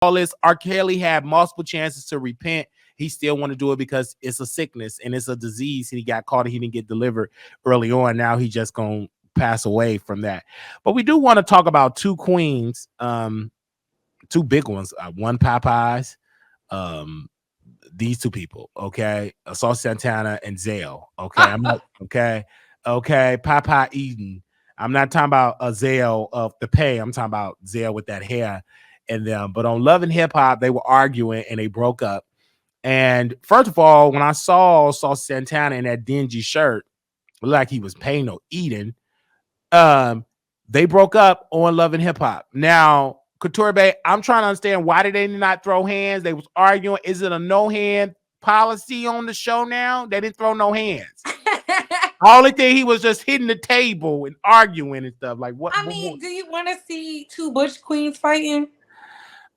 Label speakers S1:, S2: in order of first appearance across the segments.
S1: all this. R. Kelly had multiple chances to repent. He still want to do it because it's a sickness and it's a disease. And he got caught and he didn't get delivered early on. Now he just gonna pass away from that. But we do want to talk about two queens, two big ones. One Popeyes, these two people, okay, Saucy Santana and Zell. Okay, I'm not okay. Popeye Eden. I'm not talking about a Zell of the pay. I'm talking about Zell with that hair and them. But on Love and Hip Hop, they were arguing and they broke up. And first of all, when I saw Saucy Santana in that dingy shirt, like he was paying or eating, they broke up on Love and Hip Hop. Now, Couture Bay, I'm trying to understand, why did they not throw hands? They was arguing. Is it a no hand policy on the show now? They didn't throw no hands. Only thing, he was just hitting the table and arguing and stuff. Like what?
S2: I mean, do you want to see two Butch queens fighting?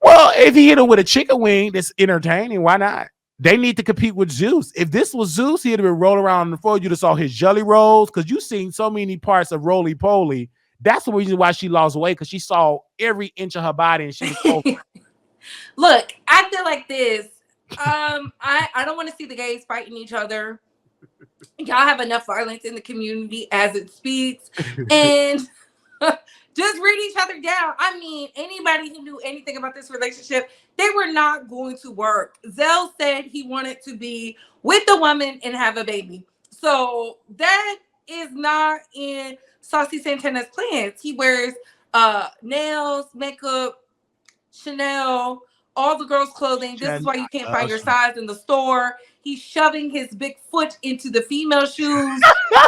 S1: Well, if he hit her with a chicken wing that's entertaining, why not? They need to compete with Zeus. If this was Zeus, he'd have been rolling around on the floor. You'd have saw his jelly rolls, because you've seen so many parts of Roly Poly. That's the reason why she lost weight, because she saw every inch of her body and she was so.
S2: Look, I feel like this. I don't want to see the gays fighting each other. Y'all have enough violence in the community as it speaks, and just read each other down. I mean, anybody who knew anything about this relationship, they were not going to work. Zell said he wanted to be with the woman and have a baby. So that is not in Saucy Santana's plans. He wears nails, makeup, Chanel, all the girls' clothing. This is why you can't find your size in the store. He's shoving his big foot into the female shoes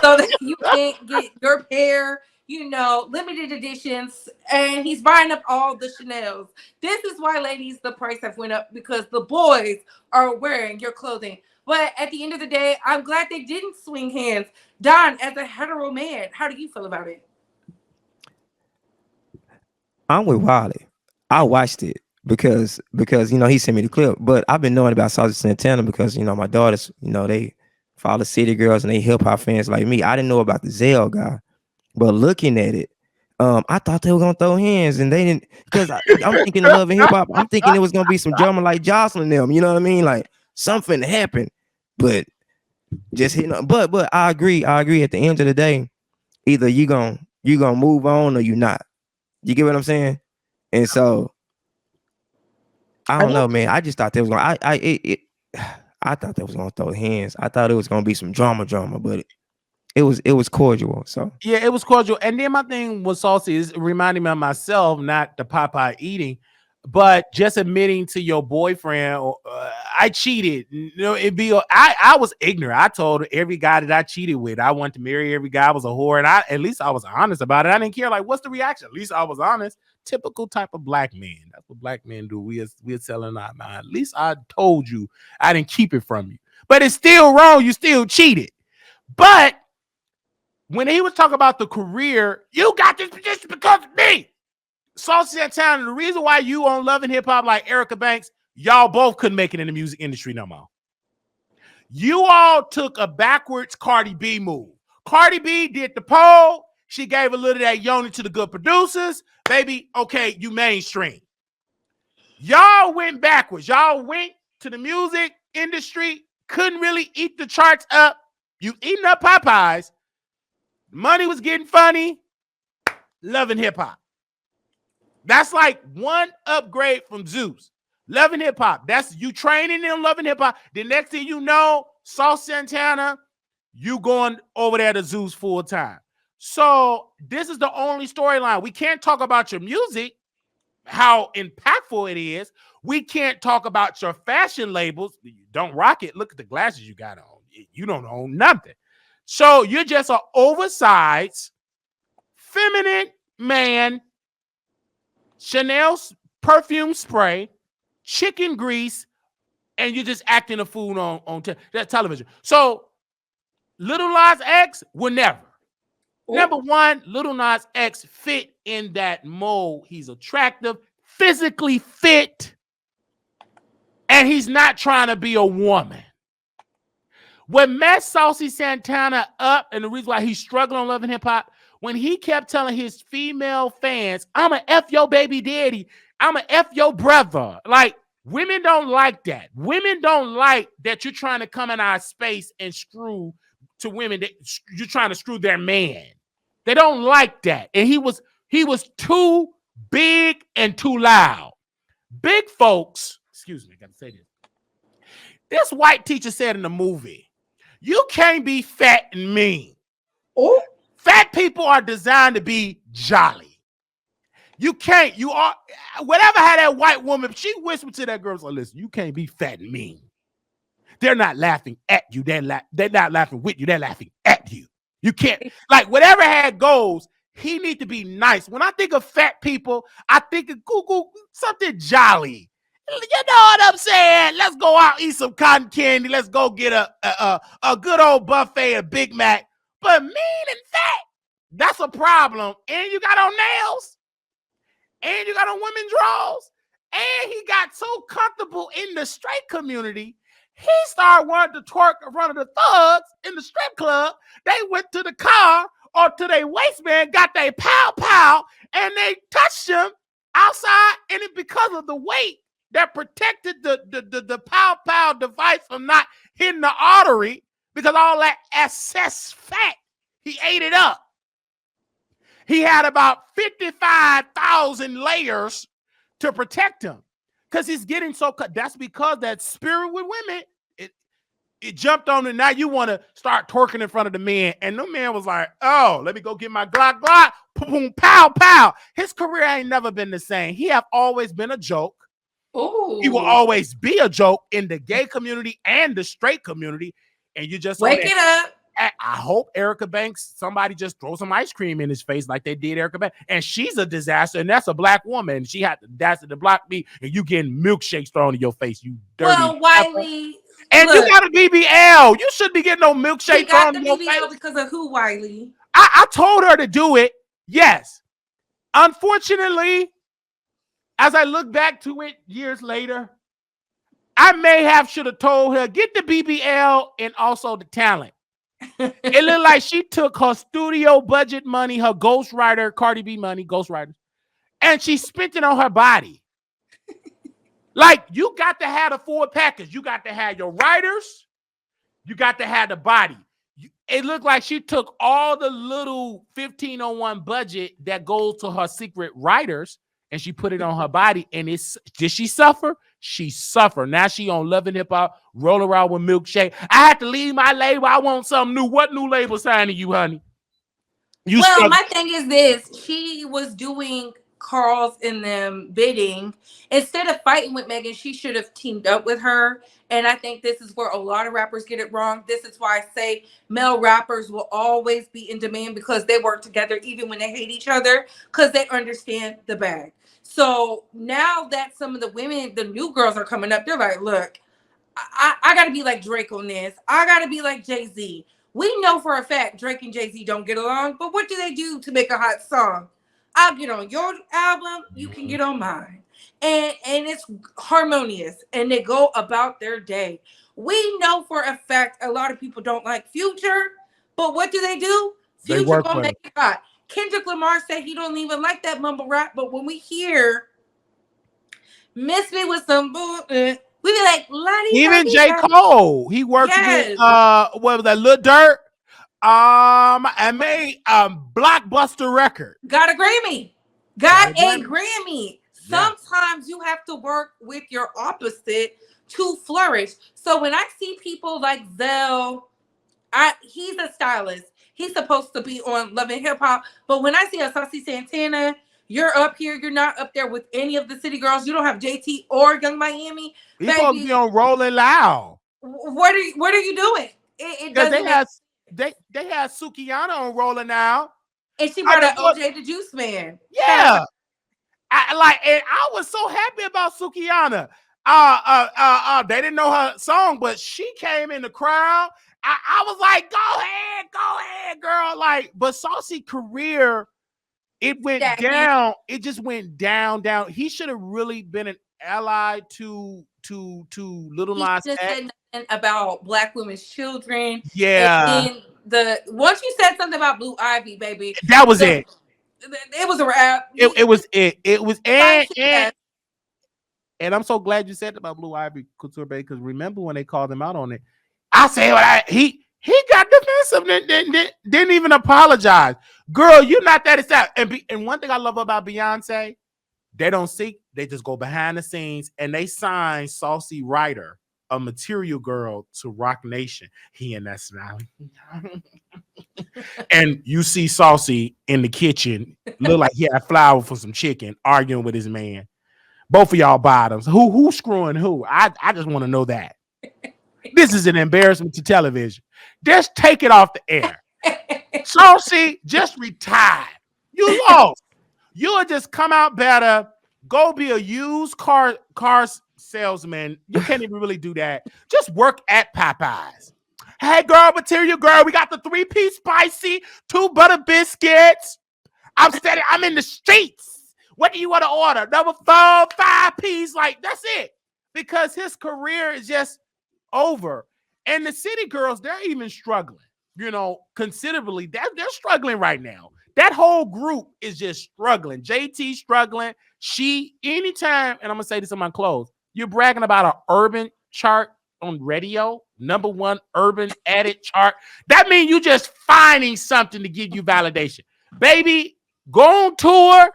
S2: so that you can't get your pair, you know, limited editions. And he's buying up all the Chanels. This is why, ladies, the price have went up, because the boys are wearing your clothing. But at the end of the day, I'm glad they didn't swing hands. Don, as a hetero man, how do you feel about it?
S3: I'm with Wiley. I watched it because you know, he sent me the clip. But I've been knowing about Saucy Santana because, you know, my daughters, you know, they follow City Girls and they hip hop fans like me. I didn't know about the Zell guy, but looking at it, I thought they were gonna throw hands, and they didn't, because I'm thinking of Love and Hip Hop. I'm thinking it was gonna be some drama like Jocelyn them. You know what I mean? Like something happened, but just hitting. But I agree. At the end of the day, either you gonna move on or you not. You get what I'm saying? And so I don't know, man. I just thought they was gonna. I thought they was gonna throw hands. I thought it was gonna be some drama, but it was cordial. So
S1: yeah, it was cordial. And then my thing with Saucy is reminding me of myself, not the Popeye eating, but just admitting to your boyfriend, I cheated. You know, I was ignorant. I told every guy that I cheated with, I wanted to marry every guy. I was a whore, and at least I was honest about it. I didn't care, like, what's the reaction? At least I was honest. Typical type of black man. That's what black men do. We're telling our mind. At least I told you. I didn't keep it from you. But it's still wrong. You still cheated. But when he was talking about the career, you got this position because of me. Saucy Santana, the reason why you on Love and Hip Hop like Erica Banks, y'all both couldn't make it in the music industry no more. You all took a backwards Cardi B move. Cardi B did the poll. She gave a little of that yoni to the good producers. Baby, okay, you mainstream. Y'all went backwards. Y'all went to the music industry, couldn't really eat the charts up. You eating up Popeyes. Money was getting funny. Love and Hip Hop. That's like one upgrade from Zeus. Love and Hip Hop. That's you training them, Love and Hip Hop. The next thing you know, Saucy Santana, you going over there to Zeus full time. So this is the only storyline. We can't talk about your music, how impactful it is. We can't talk about your fashion labels. You don't rock it. Look at the glasses you got on. You don't own nothing. So you're just an oversized, feminine man, Chanel perfume spray, chicken grease, and you're just acting a fool on television. So Lil Nas X will never. Ooh. Number one, Lil Nas X fit in that mold. He's attractive, physically fit, and he's not trying to be a woman. What messed Saucy Santana up, and the reason why he's struggling on Love and Hip Hop, when he kept telling his female fans, "I'm a F your baby daddy," I'm a F your brother. Like, women don't like that. Women don't like that you're trying to come in our space and screw to women that you're trying to screw their man. They don't like that. And he was too big and too loud. Big folks, excuse me, I gotta say this. This white teacher said in the movie, you can't be fat and mean.
S2: Oh,
S1: Fat people are designed to be jolly. You can't, you are, whatever had that white woman, she whispered to that girl, so listen, you can't be fat and mean. They're not laughing at you. They're not laughing with you. They're laughing at you. You can't, like, whatever had goes, he need to be nice. When I think of fat people, I think of something jolly. You know what I'm saying? Let's go out, eat some cotton candy. Let's go get a good old buffet of Big Mac. But mean and fat, that's a problem. And you got on nails. And you got on women's drawers. And he got so comfortable in the straight community, he started wanting to twerk in front of the thugs in the strip club. They went to the car or to their waistband, got their pow, and they touched him outside. And it because of the weight that protected the pow device from not hitting the artery, because all that excess fat, he ate it up. He had about 55,000 layers to protect him because he's getting so cut. That's because that spirit with women, it jumped on and now you want to start twerking in front of the men. And the man was like, oh, let me go get my Glock, boom, pow. His career ain't never been the same. He have always been a joke.
S2: Ooh.
S1: He will always be a joke in the gay community and the straight community. And you just
S2: wake it up.
S1: I hope Erica Banks, somebody just throw some ice cream in his face like they did Erica Banks. And she's a disaster, and that's a black woman. She had the audacity to block me, and you getting milkshakes thrown in your face, you dirty.
S2: Well, Wiley.
S1: And look, you got a BBL. You shouldn't be getting no milkshake thrown in your face.
S2: Because of who, Wiley?
S1: I told her to do it. Yes. Unfortunately, as I look back to it years later, I may should have told her, get the BBL and also the talent. It looked like she took her studio budget money, her ghostwriter, Cardi B money, ghostwriter, and she spent it on her body. Like, you got to have the full package. You got to have your writers. You got to have the body. It looked like she took all the little 1501 budget that goes to her secret writers and she put it on her body. And did she suffer? She suffered. Now she on Love and Hip Hop, roll around with milkshake. I had to leave my label. I want something new. What new label signing you, honey?
S2: My thing is this. She was doing Carl's in them bidding. Instead of fighting with Megan, she should have teamed up with her. And I think this is where a lot of rappers get it wrong. This is why I say male rappers will always be in demand because they work together even when they hate each other because they understand the bag. So now that some of the women, the new girls are coming up, they're like, look, I got to be like Drake on this. I got to be like Jay-Z. We know for a fact Drake and Jay-Z don't get along, but what do they do to make a hot song? I'll get on your album, you can get on mine. And it's harmonious, and they go about their day. We know for a fact a lot of people don't like Future, but what do? Future gonna make it hot. Kendrick Lamar said he don't even like that mumble rap, but when we hear "Miss Me with Some Boo," we be like,
S1: even J. Cole, he worked with what was that, Lil Durk, and made blockbuster record.
S2: Got a Grammy. Sometimes you have to work with your opposite to flourish. So when I see people like Zell, he's a stylist. He's supposed to be on Love and Hip Hop. But when I see a Saucy Santana, you're up here. You're not up there with any of the city girls. You don't have JT or Young Miami.
S1: He's supposed to be on Rolling Loud.
S2: What are you doing? It doesn't.
S1: They had Sukiyana on Rolling Loud,
S2: and she brought an OJ the Juice Man.
S1: Yeah. And I was so happy about Sukiyana. They didn't know her song, but she came in the crowd. I was like, go ahead, girl. Like, but Saucy career, it went down. It just went down. He should have really been an ally to Little Nas X.
S2: Said nothing about Black women's children.
S1: Yeah.
S2: And once you said something about Blue Ivy, baby,
S1: that was it.
S2: It was a wrap.
S1: It was and And I'm so glad you said about Blue Ivy Couture, baby, because remember when they called him out on it, I said he got defensive, didn't even apologize. Girl, you're not that exact. And one thing I love about Beyonce, they don't seek, they just go behind the scenes and they sign Saucy Ryder, a Material Girl, to Rock Nation. He and that smiling. And you see Saucy in the kitchen, look like he had flour for some chicken, arguing with his man. Both of y'all bottoms. Who's screwing who? I just want to know that. This is an embarrassment to television. Just take it off the air. Saucy, just retire. You lost. You'll just come out better. Go be a used car salesman. You can't even really do that. Just work at Popeyes. Hey, girl, Material Girl, we got the 3-piece spicy, 2 butter biscuits. I'm steady. I'm in the streets. What do you want to order? Number 4, 5-piece. Like, that's it. Because his career is just over. And the city girls, they're even struggling, considerably. They're struggling right now. That whole group is just struggling. JT struggling. Anytime, and I'm going to say this in my close, you're bragging about an urban chart on radio, #1 urban edit chart. That means you just finding something to give you validation. Baby, go on tour,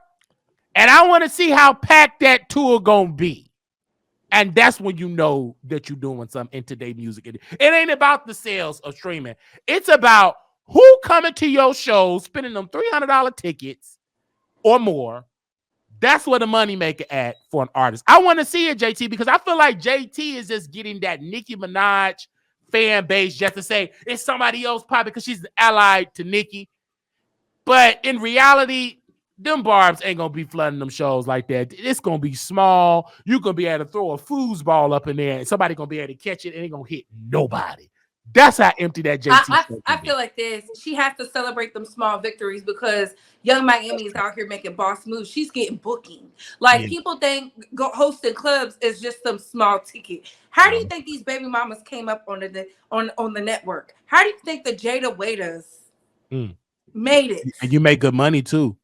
S1: and I want to see how packed that tour going to be. And that's when you know that you're doing something in today's music. It ain't about the sales of streaming. It's about who coming to your shows, spending them $300 tickets or more. That's where the money maker at for an artist. I want to see it, JT, because I feel like JT is just getting that Nicki Minaj fan base just to say it's somebody else probably because she's allied to Nicki. But in reality, them barbs ain't gonna be flooding them shows like that. It's gonna be small. You gonna be able to throw a foosball up in there, and somebody gonna be able to catch it, and ain't gonna hit nobody. That's how empty that JT.
S2: I feel like this. She has to celebrate them small victories because Young Miami is out here making boss moves. She's getting booking. Like people think hosting clubs is just some small ticket. How do you think these baby mamas came up on the network? How do you think the Jada Waiters made it?
S1: And you make good money too.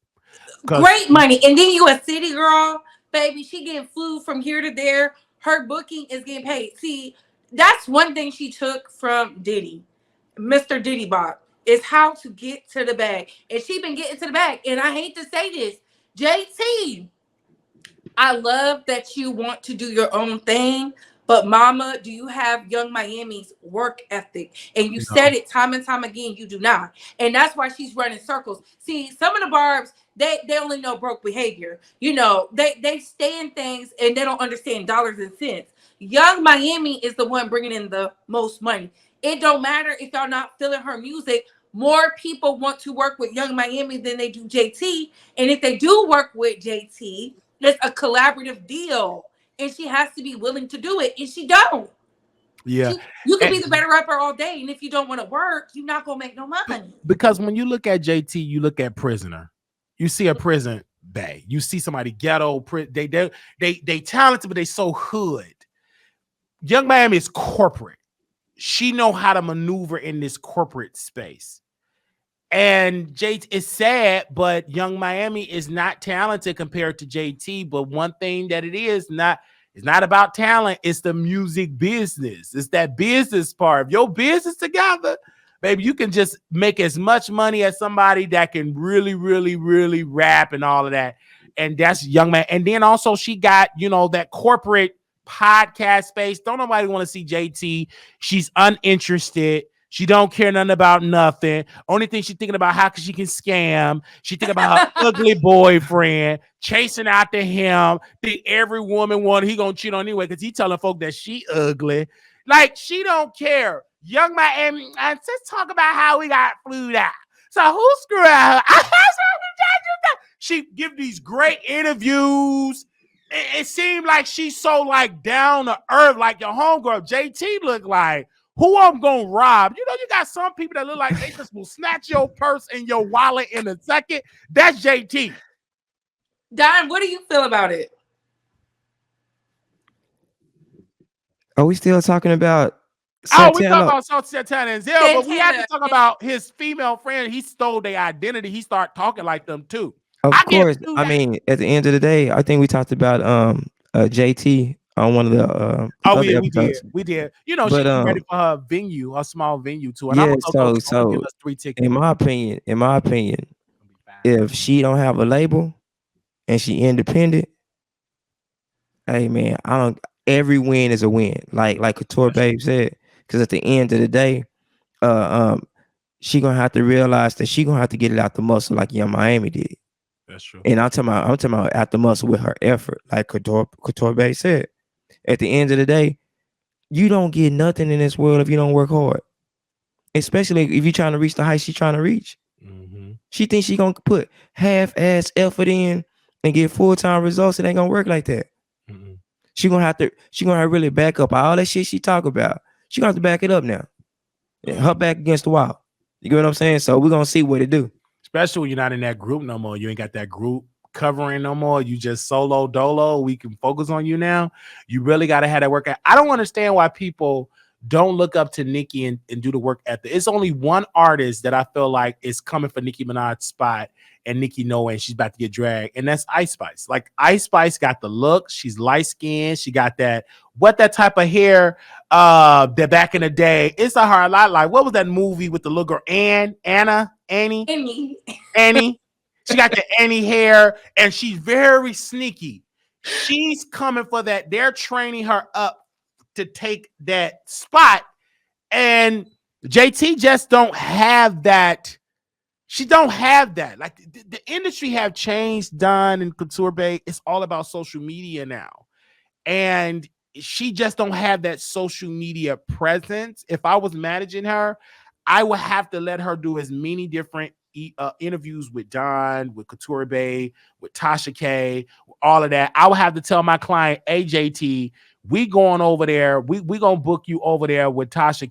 S2: Great money. And then you a city girl, baby. She getting flew from here to there. Her booking is getting paid. See, that's one thing she took from Diddy, Mr. Diddy Bop, is how to get to the bag. And she been getting to the bag. And I hate to say this, JT, I love that you want to do your own thing. But mama, do you have Young Miami's work ethic? And you said it time and time again, you do not. And that's why she's running circles. See, some of the barbs, they only know broke behavior. They stay in things and they don't understand dollars and cents. Young Miami is the one bringing in the most money. It don't matter if y'all not feeling her music. More people want to work with Young Miami than they do JT. And if they do work with JT, it's a collaborative deal. And she has to be willing to do it. And she don't.
S1: Yeah.
S2: You can be the better rapper all day. And if you don't want to work, you're not going to make no money.
S1: Because when you look at JT, you look at Prisoner. You see a prison bay. You see somebody ghetto. They talented, but they so hood. Young Miami is corporate. She know how to maneuver in this corporate space. And JT is sad, but Young Miami is not talented compared to JT. But one thing that it's not about talent. It's the music business. It's that business part. If your business together, baby, you can just make as much money as somebody that can really, really, really rap and all of that. And that's Young Man. And then also she got, that corporate podcast space. Don't nobody want to see JT. She's uninterested. She don't care nothing about nothing. Only thing she's thinking about how she can scam. She thinking about her ugly boyfriend, chasing after him. Think every woman he gonna cheat on anyway because he telling folk that she ugly. Like she don't care. Young Miami, let's talk about how we got flued out. So who screwed her? She give these great interviews. It seemed like she's so like down to earth, like your homegirl JT look like. Who I'm gonna rob? You got some people that look like they just will snatch your purse and your wallet in a second. That's JT.
S2: Don, what do you feel about it?
S3: Are we still talking about
S1: Santana? We talking about Saucy Santana and Zell, but we have to talk about his female friend. He stole their identity. He started talking like them too.
S3: Of course. I mean, at the end of the day, I think we talked about JT on one of the
S1: Oh
S3: other
S1: yeah,
S3: episodes.
S1: we did. You know,
S3: But
S1: she's ready for her venue, her small venue too. And I'm
S3: yeah,
S1: gonna go
S3: so
S1: too. I'm gonna give
S3: so
S1: us 3 tickets.
S3: in my opinion,
S1: Gonna be fine.
S3: if she don't have a label and she independent, hey man, I don't. Every win is a win. Like Couture
S1: That's true.
S3: Babe said, because at the end of the day, um, she gonna have to realize that she gonna have to get it out the muscle like Young Miami did.
S1: That's true.
S3: And I'm talking about out the muscle with her effort, like Couture Babe said. At the end of the day, you don't get nothing in this world if you don't work hard. Especially if you're trying to reach the height she's trying to reach.
S1: Mm-hmm.
S3: She thinks she gonna put half-ass effort in and get full-time results. It ain't gonna work like that.
S1: Mm-hmm.
S3: She gonna have to really back up all that shit she talk about. She gonna have to back it up now. Her back against the wall. You get what I'm saying? So we're gonna see what it do.
S1: Especially when you're not in that group no more. You ain't got that group covering no more. You just solo dolo. We can focus on you now. You really got to have that work. I don't understand why people don't look up to Nicki and do the work ethic. It's only one artist that I feel like is coming for Nicki Minaj's spot, and Nicki knowing she's about to get dragged, and that's Ice Spice. Like Ice Spice got the look. She's light skinned. She got that type of hair that back in the day. It's a hard lot. Like what was that movie with the little girl Annie? Annie. She got the Annie hair, and she's very sneaky. She's coming for that. They're training her up to take that spot, and JT just don't have that. She don't have that. Like the industry have changed, done, and Couture Bay. It's all about social media now, and she just don't have that social media presence. If I was managing her, I would have to let her do as many different interviews with Don, with Couture Bay, with Tasha K, all of that. I would have to tell my client, hey, JT, we going over there. We gonna book you over there with Tasha